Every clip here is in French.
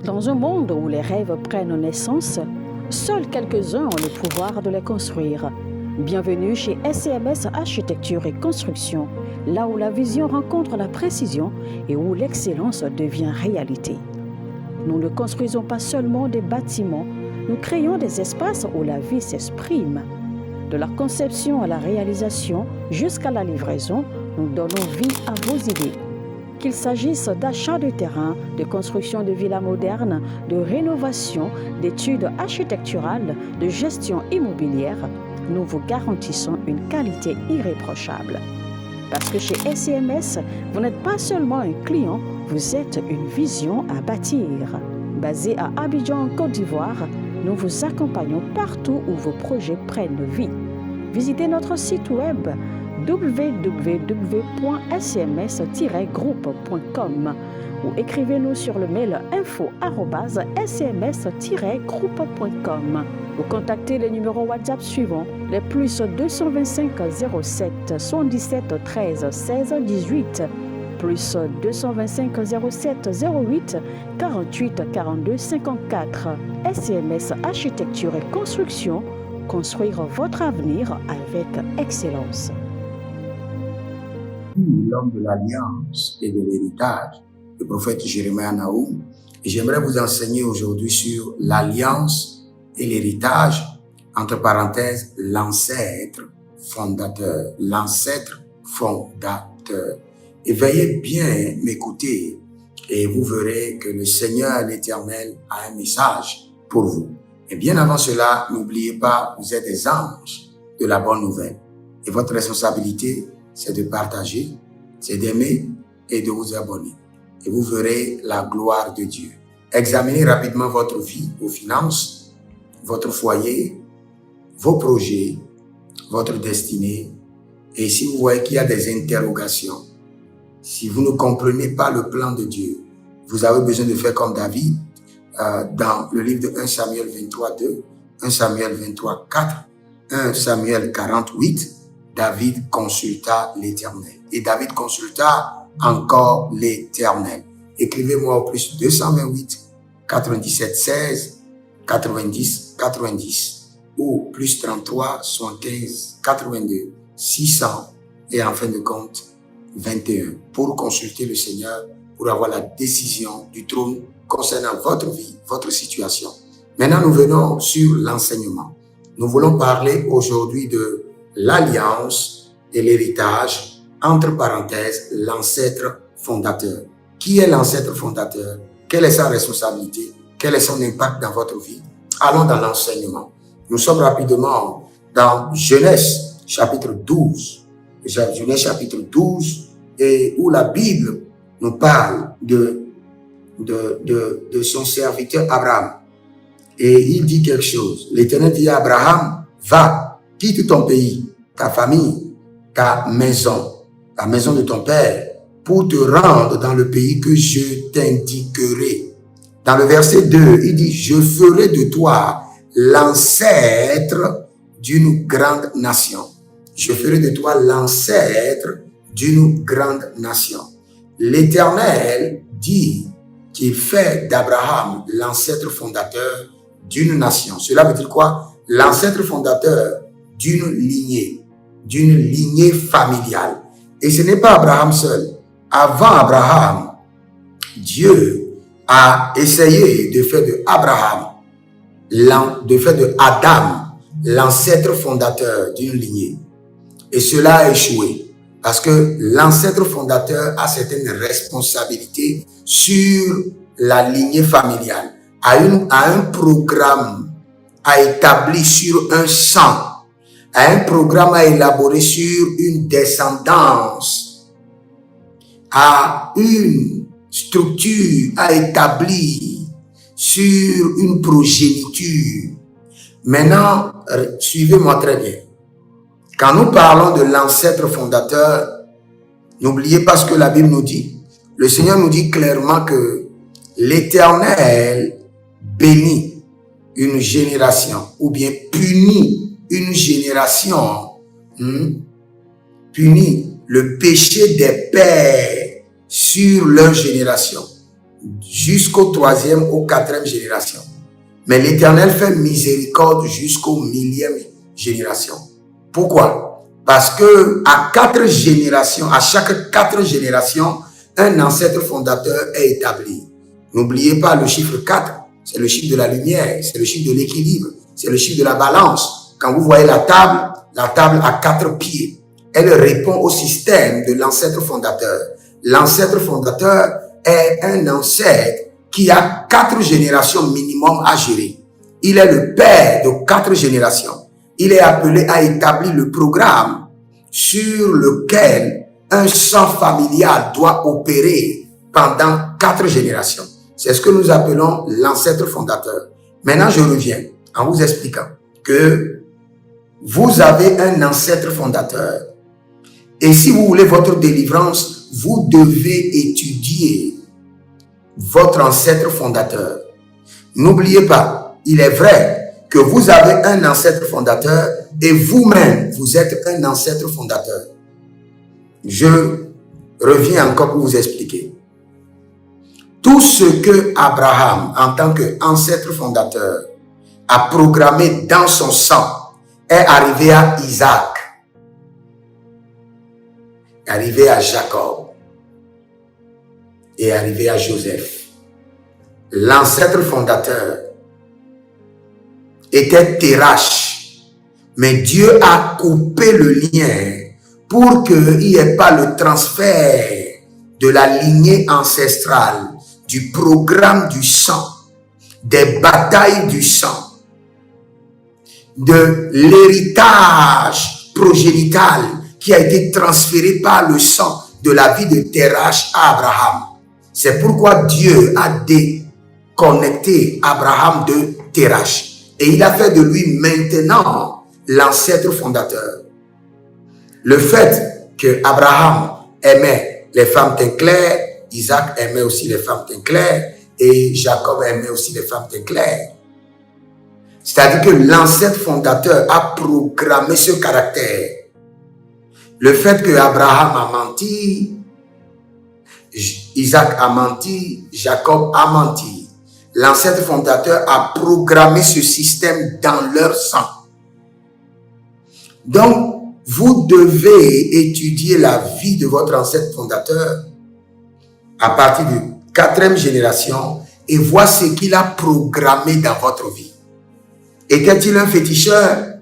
Dans un monde où les rêves prennent naissance, seuls quelques-uns ont le pouvoir de les construire. Bienvenue chez SCMS Architecture et Construction, là où la vision rencontre la précision et où l'excellence devient réalité. Nous ne construisons pas seulement des bâtiments, nous créons des espaces où la vie s'exprime. De la conception à la réalisation jusqu'à la livraison, nous donnons vie à vos idées. Qu'il s'agisse d'achat de terrain, de construction de villas modernes, de rénovation, d'études architecturales, de gestion immobilière, nous vous garantissons une qualité irréprochable. Parce que chez SCMS, vous n'êtes pas seulement un client, vous êtes une vision à bâtir. Basé à Abidjan, en Côte d'Ivoire, nous vous accompagnons partout où vos projets prennent vie. Visitez notre site web www.scms-groupe.com ou écrivez-nous sur le mail info@scms-groupe.com ou contactez les numéros WhatsApp suivants, les plus 225 07 77 13 16 18, plus 225 07 08 48 42 54. SCMS Architecture et Construction, construire votre avenir avec excellence. L'homme de l'alliance et de l'héritage, le prophète Jérémie Naoum. Et j'aimerais vous enseigner aujourd'hui sur l'alliance et l'héritage, entre parenthèses, l'ancêtre fondateur. L'ancêtre fondateur. Et veuillez bien m'écouter et vous verrez que le Seigneur l'Éternel a un message pour vous. Et bien avant cela, n'oubliez pas, vous êtes des anges de la bonne nouvelle. Et votre responsabilité, c'est de partager, c'est d'aimer et de vous abonner. Et vous verrez la gloire de Dieu. Examinez rapidement votre vie, vos finances, votre foyer, vos projets, votre destinée. Et si vous voyez qu'il y a des interrogations, si vous ne comprenez pas le plan de Dieu, vous avez besoin de faire comme David dans le livre de 1 Samuel 23, 2, 1 Samuel 23, 4, 1 Samuel 48, David consulta l'Éternel. Et David consulta encore l'Éternel. Écrivez-moi au plus 228 97 16 90 90 ou plus 33 75 82 600 et en fin de compte 21 pour consulter le Seigneur, pour avoir la décision du trône concernant votre vie, votre situation. Maintenant, nous venons sur l'enseignement. Nous voulons parler aujourd'hui de l'alliance et l'héritage, entre parenthèses, l'ancêtre fondateur. Qui est l'ancêtre fondateur? Quelle est sa responsabilité? Quel est son impact dans votre vie? Allons dans l'enseignement. Nous sommes rapidement dans Genèse chapitre 12. Genèse chapitre 12, et où la Bible nous parle de son serviteur Abraham. Et il dit quelque chose. L'Éternel dit à Abraham, va, quitte ton pays, ta famille, ta maison de ton père, pour te rendre dans le pays que je t'indiquerai. Dans le verset 2, il dit, je ferai de toi l'ancêtre d'une grande nation. Je ferai de toi l'ancêtre d'une grande nation. L'Éternel dit qu'il fait d'Abraham l'ancêtre fondateur d'une nation. Cela veut dire quoi? L'ancêtre fondateur d'une lignée familiale. Et ce n'est pas Abraham seul. Avant Abraham, Dieu a essayé de faire de Adam l'ancêtre fondateur d'une lignée. Et cela a échoué. Parce que l'ancêtre fondateur a certaines responsabilités sur la lignée familiale, a un programme à établir sur un sang, a un programme à élaborer sur une descendance, a une structure à établir sur une progéniture. Maintenant, suivez-moi très bien. Quand nous parlons de l'ancêtre fondateur, n'oubliez pas ce que la Bible nous dit. Le Seigneur nous dit clairement que l'Éternel bénit une génération ou bien punit une génération, punit le péché des pères sur leur génération. jusqu'au 3e, au 4e génération. Mais l'Éternel fait miséricorde jusqu'au 1000e génération. Pourquoi? Parce que à chaque 4 générations, un ancêtre fondateur est établi. N'oubliez pas le chiffre 4, c'est le chiffre de la lumière, c'est le chiffre de l'équilibre, c'est le chiffre de la balance. Quand vous voyez la table a 4 pieds. Elle répond au système de l'ancêtre fondateur. L'ancêtre fondateur est un ancêtre qui a 4 générations minimum à gérer. Il est le père de 4 générations. Il est appelé à établir le programme sur lequel un sang familial doit opérer pendant 4 générations. C'est ce que nous appelons l'ancêtre fondateur. Maintenant, je reviens en vous expliquant que vous avez un ancêtre fondateur. Et si vous voulez votre délivrance, vous devez étudier votre ancêtre fondateur. N'oubliez pas, il est vrai que vous avez un ancêtre fondateur et vous-même, vous êtes un ancêtre fondateur. Je reviens encore pour vous expliquer. Tout ce que Abraham, en tant qu'ancêtre fondateur, a programmé dans son sang est arrivé à Isaac, est arrivé à Jacob et est arrivé à Joseph. L'ancêtre fondateur était Terach, mais Dieu a coupé le lien pour qu'il n'y ait pas le transfert de la lignée ancestrale, du programme du sang, des batailles du sang, de l'héritage progénital qui a été transféré par le sang de la vie de Terach à Abraham. C'est pourquoi Dieu a déconnecté Abraham de Terach. Et il a fait de lui maintenant l'ancêtre fondateur. Le fait que Abraham aimait les femmes teint clair, Isaac aimait aussi les femmes teint clair et Jacob aimait aussi les femmes teint clair. C'est-à-dire que l'ancêtre fondateur a programmé ce caractère. Le fait que Abraham a menti, Isaac a menti, Jacob a menti. L'ancêtre fondateur a programmé ce système dans leur sang. Donc, vous devez étudier la vie de votre ancêtre fondateur à partir de 4e génération et voir ce qu'il a programmé dans votre vie. Était-il un féticheur?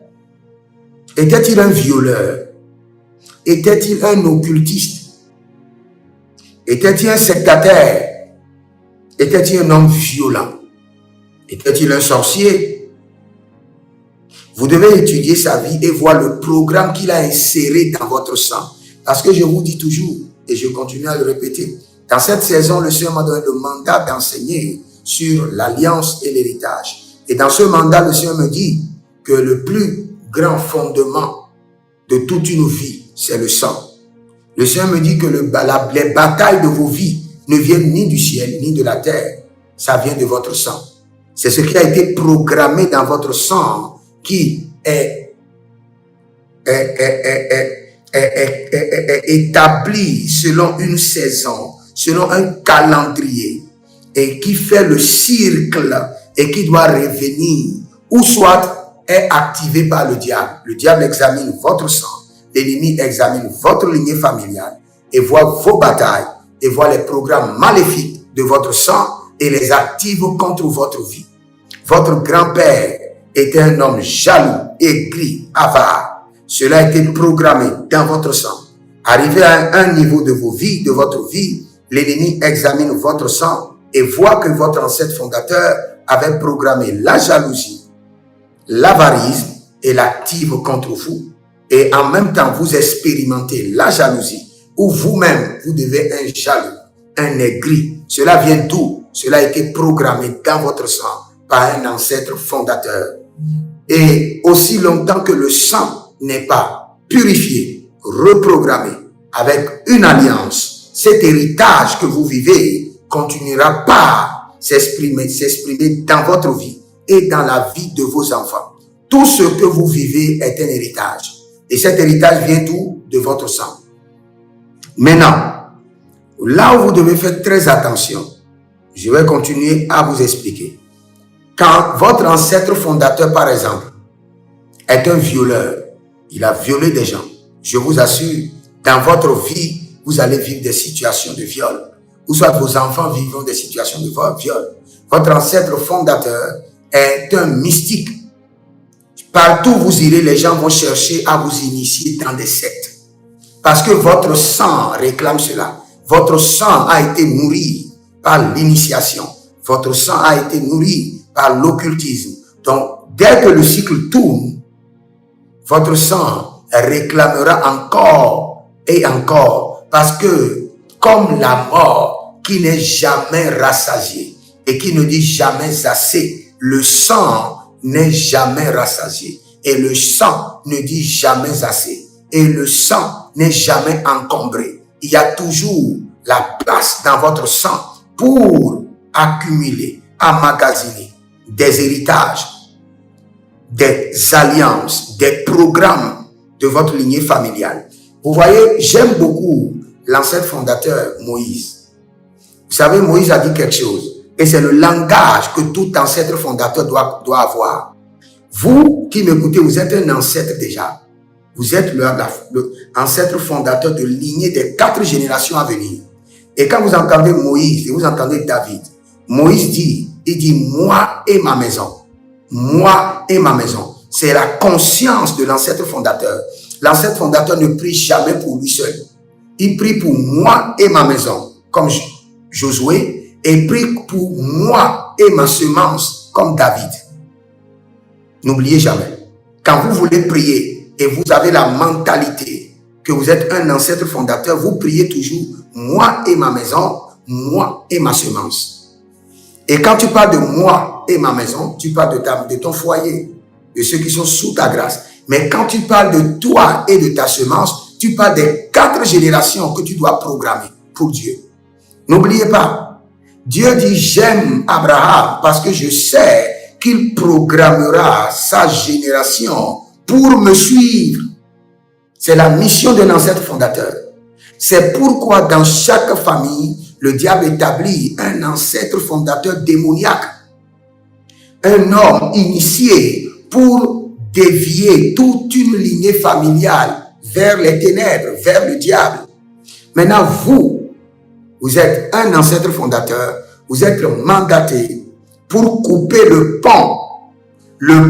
Était-il un violeur? Était-il un occultiste? Était-il un sectataire? Était-il un homme violent? Était-il un sorcier? Vous devez étudier sa vie et voir le programme qu'il a inséré dans votre sang. Parce que je vous dis toujours, et je continue à le répéter, dans cette saison, le Seigneur m'a donné le mandat d'enseigner sur l'alliance et l'héritage. Et dans ce mandat, le Seigneur me dit que le plus grand fondement de toute une vie, c'est le sang. Le Seigneur me dit que les batailles de vos vies ne viennent ni du ciel, ni de la terre. Ça vient de votre sang. C'est ce qui a été programmé dans votre sang qui est établi selon une saison, selon un calendrier et qui fait le cercle et qui doit revenir ou soit est activé par le diable. Le diable examine votre sang, l'ennemi examine votre lignée familiale et voit vos batailles et voit les programmes maléfiques de votre sang et les active contre votre vie. Votre grand-père était un homme jaloux, aigri, avare. Cela a été programmé dans votre sang. Arrivé à un niveau de vos vies, de votre vie, l'ennemi examine votre sang et voit que votre ancêtre fondateur avait programmé la jalousie, l'avarisme et l'active contre vous. Et en même temps, vous expérimentez la jalousie où vous-même, vous devez un jaloux, un aigri. Cela vient d'où? Cela a été programmé dans votre sang par un ancêtre fondateur. Et aussi longtemps que le sang n'est pas purifié, reprogrammé avec une alliance, cet héritage que vous vivez continuera par s'exprimer dans votre vie et dans la vie de vos enfants. Tout ce que vous vivez est un héritage. Et cet héritage vient d'où? De votre sang. Maintenant, là où vous devez faire très attention, Je vais continuer à vous expliquer. Quand votre ancêtre fondateur, par exemple, est un violeur, il a violé des gens, je vous assure, dans votre vie, vous allez vivre des situations de viol, ou soit vos enfants vivront des situations de viol. Votre ancêtre fondateur est un mystique. Partout où vous irez, les gens vont chercher à vous initier dans des sectes. Parce que votre sang réclame cela. Votre sang a été nourri par l'initiation. Votre sang a été nourri par l'occultisme. Donc, dès que le cycle tourne, votre sang réclamera encore et encore. Parce que, comme la mort qui n'est jamais rassasiée et qui ne dit jamais assez, le sang n'est jamais rassasié. Et le sang ne dit jamais assez. Et le sang n'est jamais encombré. Il y a toujours la place dans votre sang pour accumuler, emmagasiner des héritages, des alliances, des programmes de votre lignée familiale. Vous voyez, j'aime beaucoup l'ancêtre fondateur Moïse. Vous savez, Moïse a dit quelque chose. Et c'est le langage que tout ancêtre fondateur doit avoir. Vous qui m'écoutez, vous êtes un ancêtre déjà. Vous êtes l'ancêtre fondateur de lignée des 4 générations à venir. Et quand vous entendez Moïse et vous entendez David, Moïse dit, il dit, moi et ma maison. Moi et ma maison. C'est la conscience de l'ancêtre fondateur. L'ancêtre fondateur ne prie jamais pour lui seul. Il prie pour moi et ma maison, comme Josué, et prie pour moi et ma semence, comme David. N'oubliez jamais, quand vous voulez prier et vous avez la mentalité que vous êtes un ancêtre fondateur, vous priez toujours moi et ma maison, moi et ma semence. Et quand tu parles de moi et ma maison, tu parles de ton foyer, de ceux qui sont sous ta grâce. Mais quand tu parles de toi et de ta semence, tu parles des 4 générations que tu dois programmer pour Dieu. N'oubliez pas, Dieu dit j'aime Abraham parce que je sais qu'il programmera sa génération pour me suivre. C'est la mission de l'ancêtre fondateur. C'est pourquoi dans chaque famille, le diable établit un ancêtre fondateur démoniaque. Un homme initié pour dévier toute une lignée familiale vers les ténèbres, vers le diable. Maintenant, vous êtes un ancêtre fondateur, vous êtes mandaté pour couper le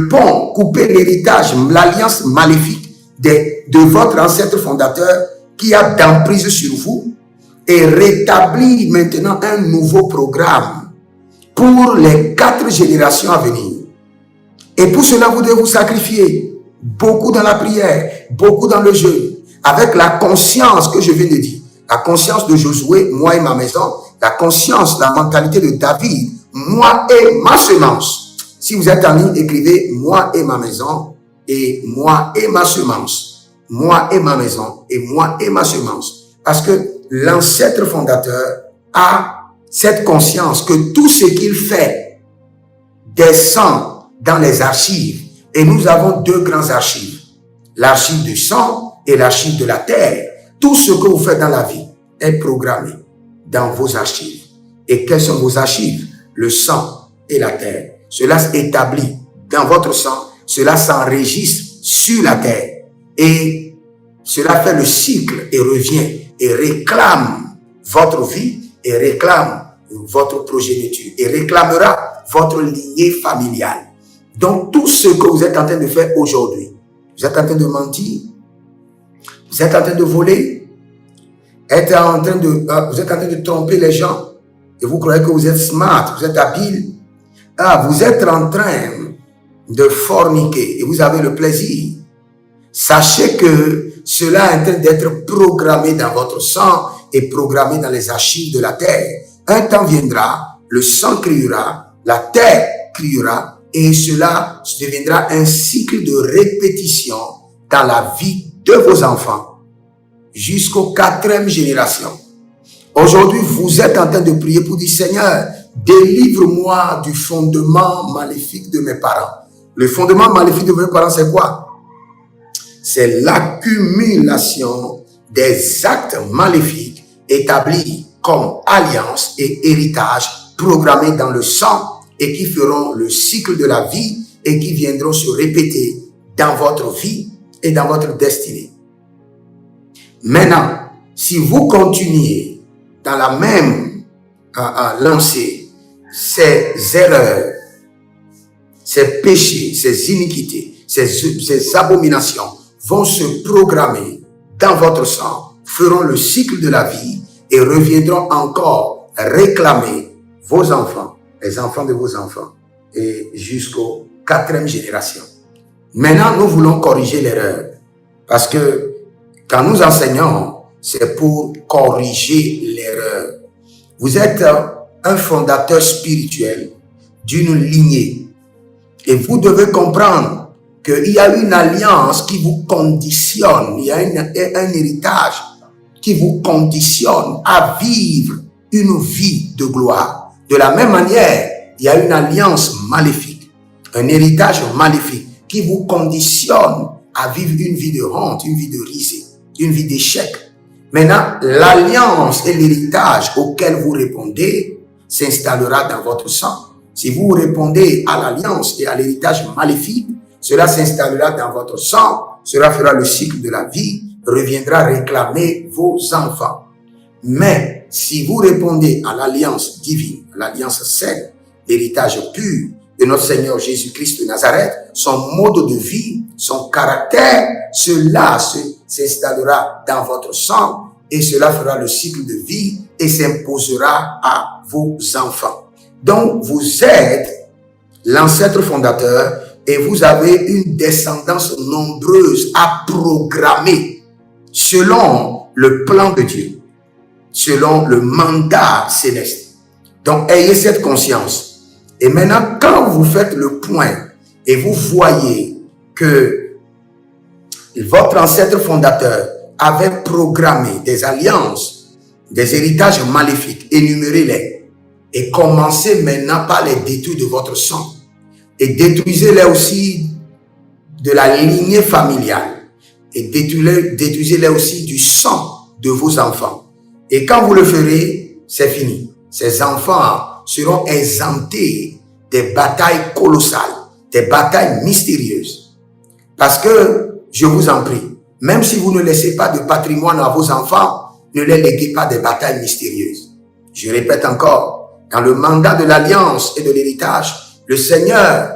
pont, couper l'héritage, l'alliance maléfique de votre ancêtre fondateur qui a d'emprise sur vous et rétablir maintenant un nouveau programme pour les 4 générations à venir. Et pour cela, vous devez vous sacrifier beaucoup dans la prière, beaucoup dans le jeûne, avec la conscience que je viens de dire, la conscience de Josué, moi et ma maison, la conscience, la mentalité de David, moi et ma semence. Si vous êtes en ligne, écrivez moi et ma maison et moi et ma semence. Moi et ma maison et moi et ma semence. Parce que l'ancêtre fondateur a cette conscience que tout ce qu'il fait descend dans les archives. Et nous avons 2 grands archives. L'archive du sang et l'archive de la terre. Tout ce que vous faites dans la vie est programmé dans vos archives. Et quelles sont vos archives? Le sang et la terre. Cela s'établit dans votre sang. Cela s'enregistre sur la terre. Et cela fait le cycle et revient et réclame votre vie et réclame votre progéniture et réclamera votre lignée familiale. Donc, tout ce que vous êtes en train de faire aujourd'hui, vous êtes en train de mentir, vous êtes en train de voler, vous êtes en train de tromper les gens et vous croyez que vous êtes smart, vous êtes habile. Vous êtes en train de forniquer et vous avez le plaisir. Sachez que cela est en train d'être programmé dans votre sang et programmé dans les archives de la terre. Un temps viendra, le sang criera, la terre criera, et cela deviendra un cycle de répétition dans la vie de vos enfants jusqu'aux 4e génération. Aujourd'hui, vous êtes en train de prier pour dire Seigneur, délivre-moi du fondement maléfique de mes parents. Le fondement maléfique de mes parents, c'est quoi? C'est l'accumulation des actes maléfiques établis comme alliance et héritage programmés dans le sang et qui feront le cycle de la vie et qui viendront se répéter dans votre vie et dans votre destinée. Maintenant, si vous continuez dans la même lancée, ces erreurs, ces péchés, ces iniquités, ces abominations vont se programmer dans votre sang, feront le cycle de la vie et reviendront encore réclamer vos enfants, les enfants de vos enfants, et jusqu'aux 4e génération. Maintenant, nous voulons corriger l'erreur, parce que quand nous enseignons, c'est pour corriger l'erreur. Vous êtes un fondateur spirituel d'une lignée, et vous devez comprendre qu'il y a une alliance qui vous conditionne, il y a un héritage qui vous conditionne à vivre une vie de gloire. De la même manière, il y a une alliance maléfique, un héritage maléfique qui vous conditionne à vivre une vie de honte, une vie de risée, une vie d'échec. Maintenant, l'alliance et l'héritage auquel vous répondez s'installera dans votre sang. Si vous répondez à l'alliance et à l'héritage maléfique, cela s'installera dans votre sang, cela fera le cycle de la vie, reviendra réclamer vos enfants. Mais si vous répondez à l'alliance divine, l'alliance saine, l'héritage pur de notre Seigneur Jésus-Christ de Nazareth, son mode de vie, son caractère, cela s'installera dans votre sang et cela fera le cycle de vie et s'imposera à vos enfants. Donc, vous êtes l'ancêtre fondateur et vous avez une descendance nombreuse à programmer selon le plan de Dieu, selon le mandat céleste. Donc, ayez cette conscience. Et maintenant, quand vous faites le point et vous voyez que votre ancêtre fondateur avait programmé des alliances, des héritages maléfiques, énumérez-les et commencez maintenant par les détruire de votre sang et détruisez-les aussi de la lignée familiale et détruisez-les aussi du sang de vos enfants. Et quand vous le ferez, c'est fini. Ces enfants seront exemptés des batailles colossales, des batailles mystérieuses. Parce que, je vous en prie, même si vous ne laissez pas de patrimoine à vos enfants, ne les léguez pas des batailles mystérieuses. Je répète encore, dans le mandat de l'alliance et de l'héritage, le Seigneur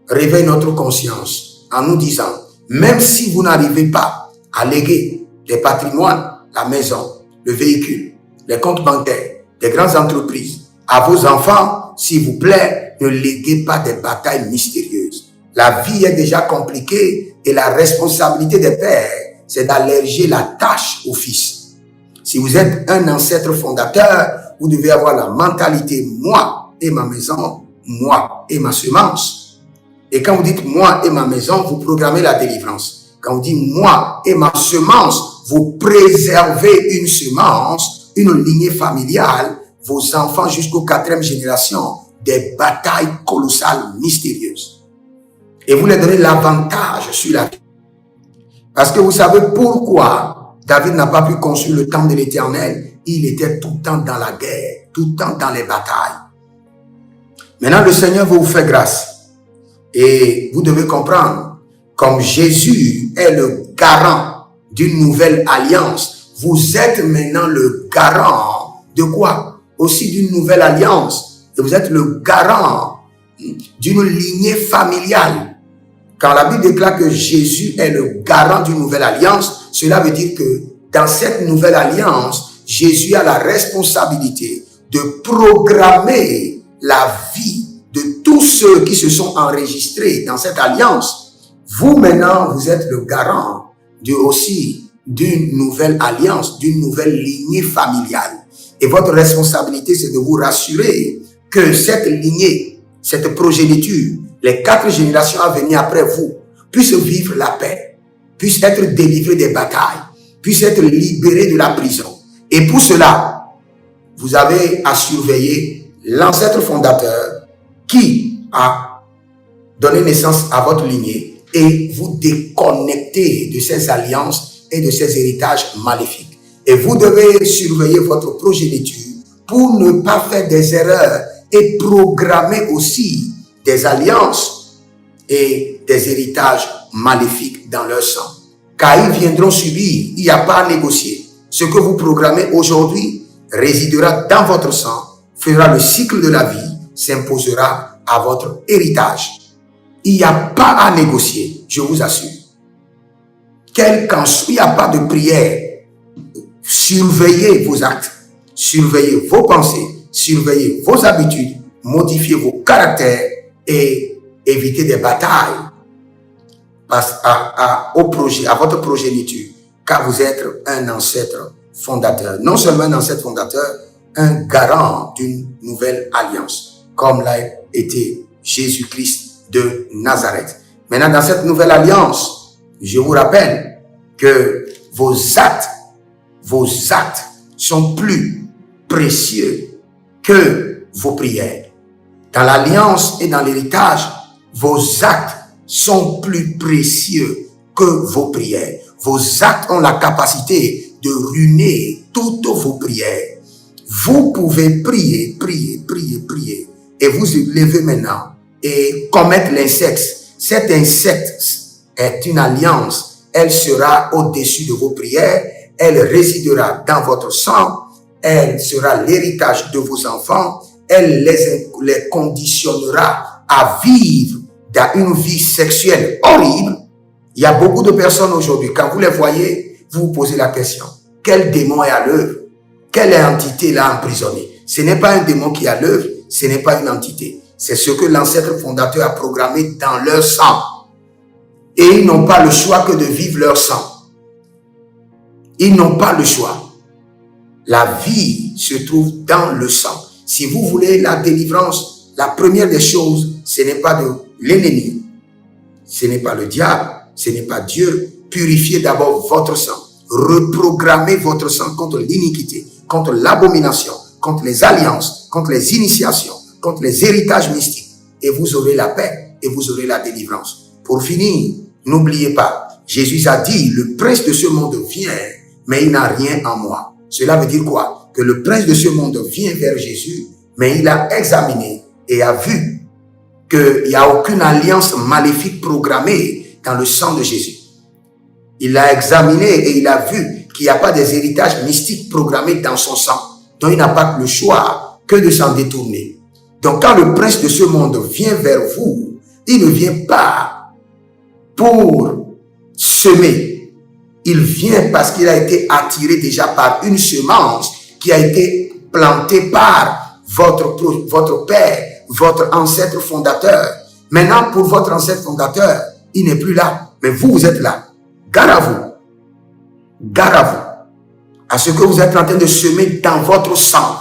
réveille notre conscience en nous disant, même si vous n'arrivez pas à léguer des patrimoines, la maison, le véhicule, les comptes bancaires, des grandes entreprises, à vos enfants, s'il vous plaît, ne léguez pas des batailles mystérieuses. La vie est déjà compliquée et la responsabilité des pères, c'est d'alléger la tâche aux fils. Si vous êtes un ancêtre fondateur, vous devez avoir la mentalité « moi et ma maison, moi et ma semence ». Et quand vous dites « moi et ma maison », vous programmez la délivrance. Quand vous dites « moi et ma semence », vous préservez une semence, une lignée familiale, vos enfants jusqu'aux 4e génération, des batailles colossales, mystérieuses. Et vous leur donnez l'avantage sur la vie. Parce que vous savez pourquoi David n'a pas pu construire le temple de l'Éternel. Il était tout le temps dans la guerre, tout le temps dans les batailles. Maintenant, le Seigneur veut vous faire grâce. Et vous devez comprendre, comme Jésus est le garant d'une nouvelle alliance, vous êtes maintenant le garant de quoi? Aussi d'une nouvelle alliance. Et vous êtes le garant d'une lignée familiale. Quand la Bible déclare que Jésus est le garant d'une nouvelle alliance, cela veut dire que dans cette nouvelle alliance, Jésus a la responsabilité de programmer la vie de tous ceux qui se sont enregistrés dans cette alliance. Vous maintenant, vous êtes le garant d'une nouvelle alliance, d'une nouvelle lignée familiale. Et votre responsabilité, c'est de vous rassurer que cette lignée, cette progéniture, les 4 générations à venir après vous, puissent vivre la paix, puissent être délivrés des batailles, puissent être libérés de la prison. Et pour cela, vous avez à surveiller l'ancêtre fondateur qui a donné naissance à votre lignée et vous déconnecter de ces alliances et de ces héritages maléfiques. Et vous devez surveiller votre progéniture pour ne pas faire des erreurs et programmer aussi des alliances et des héritages maléfiques dans leur sang. Car ils viendront subir, il n'y a pas à négocier. Ce que vous programmez aujourd'hui résidera dans votre sang, fera le cycle de la vie, s'imposera à votre héritage. Il n'y a pas à négocier, je vous assure. Il n'y a pas de prière. Surveillez vos actes, surveillez vos pensées, surveillez vos habitudes, modifiez vos caractères et évitez des batailles à votre progéniture, car vous êtes un ancêtre fondateur. Non seulement un ancêtre fondateur, un garant d'une nouvelle alliance, comme l'a été Jésus-Christ de Nazareth. Maintenant, dans cette nouvelle alliance, je vous rappelle que vos actes sont plus précieux que vos prières. Dans l'alliance et dans l'héritage, vos actes sont plus précieux que vos prières. Vos actes ont la capacité de ruiner toutes vos prières. Vous pouvez prier, et vous levez maintenant et commettre l'inceste. Cet inceste est une alliance. Elle sera au-dessus de vos prières. Elle résidera dans votre sang. Elle sera l'héritage de vos enfants. Elle les conditionnera à vivre dans une vie sexuelle horrible. Il y a beaucoup de personnes aujourd'hui, quand vous les voyez, vous vous posez la question, quel démon est à l'œuvre? Quelle entité l'a emprisonné? Ce n'est pas un démon qui est à l'œuvre, ce n'est pas une entité. C'est ce que l'ancêtre fondateur a programmé dans leur sang. Et ils n'ont pas le choix que de vivre leur sang. Ils n'ont pas le choix. La vie se trouve dans le sang. Si vous voulez la délivrance, la première des choses, ce n'est pas de l'ennemi. Ce n'est pas le diable. Ce n'est pas Dieu. Purifiez d'abord votre sang. Reprogrammez votre sang contre l'iniquité, contre l'abomination, contre les alliances, contre les initiations, contre les héritages mystiques. Et vous aurez la paix et vous aurez la délivrance. Pour finir, n'oubliez pas, Jésus a dit, le prince de ce monde vient, mais il n'a rien en moi. Cela veut dire quoi? Que le prince de ce monde vient vers Jésus, mais il a examiné et a vu qu'il n'y a aucune alliance maléfique programmée dans le sang de Jésus. Il l'a examiné et il a vu qu'il n'y a pas des héritages mystiques programmés dans son sang. Donc il n'a pas le choix que de s'en détourner. Donc quand le prince de ce monde vient vers vous, il ne vient pas pour semer. Il vient parce qu'il a été attiré déjà par une semence qui a été plantée par votre père, votre ancêtre fondateur. Maintenant, pour votre ancêtre fondateur, il n'est plus là, mais vous êtes là. Gare à vous. Gare à vous. À ce que vous êtes en train de semer dans votre sang.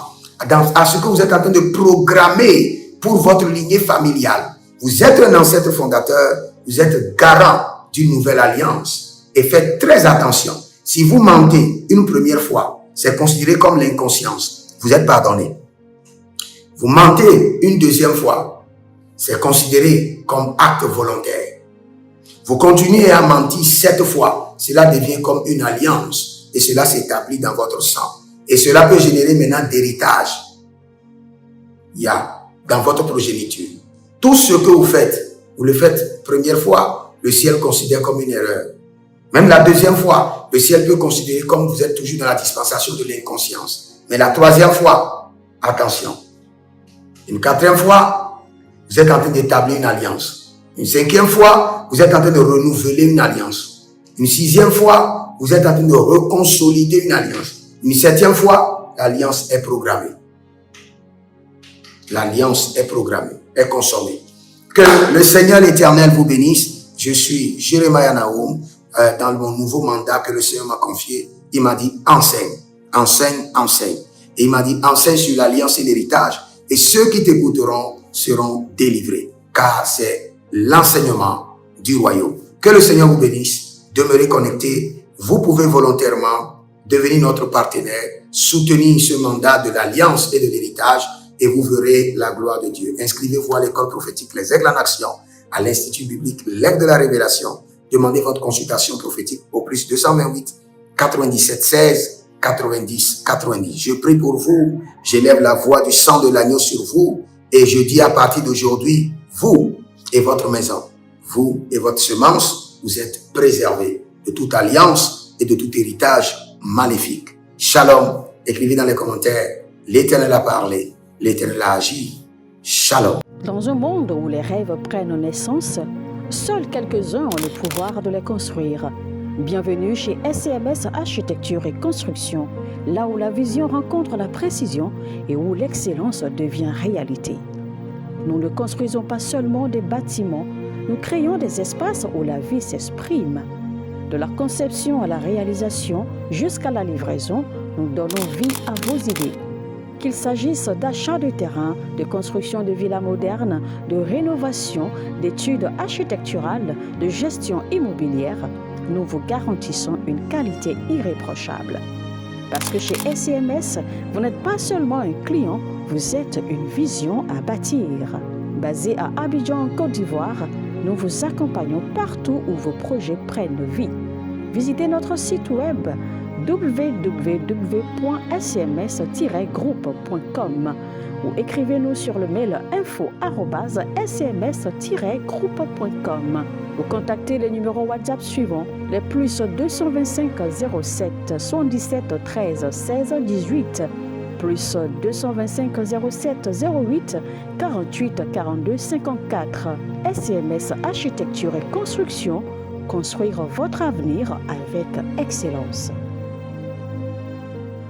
À ce que vous êtes en train de programmer pour votre lignée familiale. Vous êtes un ancêtre fondateur. Vous êtes garant d'une nouvelle alliance. Et faites très attention. Si vous mentez une première fois, c'est considéré comme l'inconscience. Vous êtes pardonné. Vous mentez une deuxième fois, c'est considéré comme acte volontaire. Vous continuez à mentir 7 fois, cela devient comme une alliance et cela s'établit dans votre sang. Et cela peut générer maintenant d'héritage. Il y a dans votre progéniture. Tout ce que vous le faites première fois, le ciel considère comme une erreur. Même la deuxième fois, le ciel peut considérer comme vous êtes toujours dans la dispensation de l'inconscience. Mais la troisième fois, attention. Une quatrième fois, vous êtes en train d'établir une alliance. Une cinquième fois, vous êtes en train de renouveler une alliance. Une sixième fois, vous êtes en train de reconsolider une alliance. Une septième fois, l'alliance est programmée. L'alliance est programmée, est consommée. Que le Seigneur l'Éternel vous bénisse. Je suis Jérémie Naoum. Dans mon nouveau mandat que le Seigneur m'a confié, il m'a dit enseigne, enseigne, enseigne. Et il m'a dit enseigne sur l'alliance et l'héritage. Et ceux qui t'écouteront seront délivrés. Car c'est l'enseignement du royaume. Que le Seigneur vous bénisse. Demeurez connectés. Vous pouvez volontairement devenir notre partenaire, soutenir ce mandat de l'alliance et de l'héritage et vous verrez la gloire de Dieu. Inscrivez-vous à l'école prophétique Les Aigles en Action, à l'Institut biblique L'Aigle de la Révélation. Demandez votre consultation prophétique au plus 228 97 16 90 90. Je prie pour vous. J'élève la voix du sang de l'agneau sur vous Et je dis à partir d'aujourd'hui, vous et votre maison, vous et votre semence, vous êtes préservés de toute alliance et de tout héritage maléfique. Shalom. Écrivez dans les commentaires, l'Éternel a parlé, l'Éternel a agi. Shalom. Dans un monde où les rêves prennent naissance, seuls quelques-uns ont le pouvoir de les construire. Bienvenue chez SCMS Architecture et Construction, là où la vision rencontre la précision et où l'excellence devient réalité. Nous ne construisons pas seulement des bâtiments, nous créons des espaces où la vie s'exprime. De la conception à la réalisation jusqu'à la livraison, nous donnons vie à vos idées. Qu'il s'agisse d'achat de terrain, de construction de villas modernes, de rénovation, d'études architecturales, de gestion immobilière, nous vous garantissons une qualité irréprochable. Parce que chez SCMS, vous n'êtes pas seulement un client, vous êtes une vision à bâtir. Basé à Abidjan, en Côte d'Ivoire, nous vous accompagnons partout où vos projets prennent vie. Visitez notre site web www.scms-groupe.com ou écrivez-nous sur le mail info@scms-groupe.com ou contactez les numéros WhatsApp suivants, les plus 225 07 77 13 16 18, plus 225 07 08 48 42 54. SCMS Architecture et Construction, construire votre avenir avec excellence.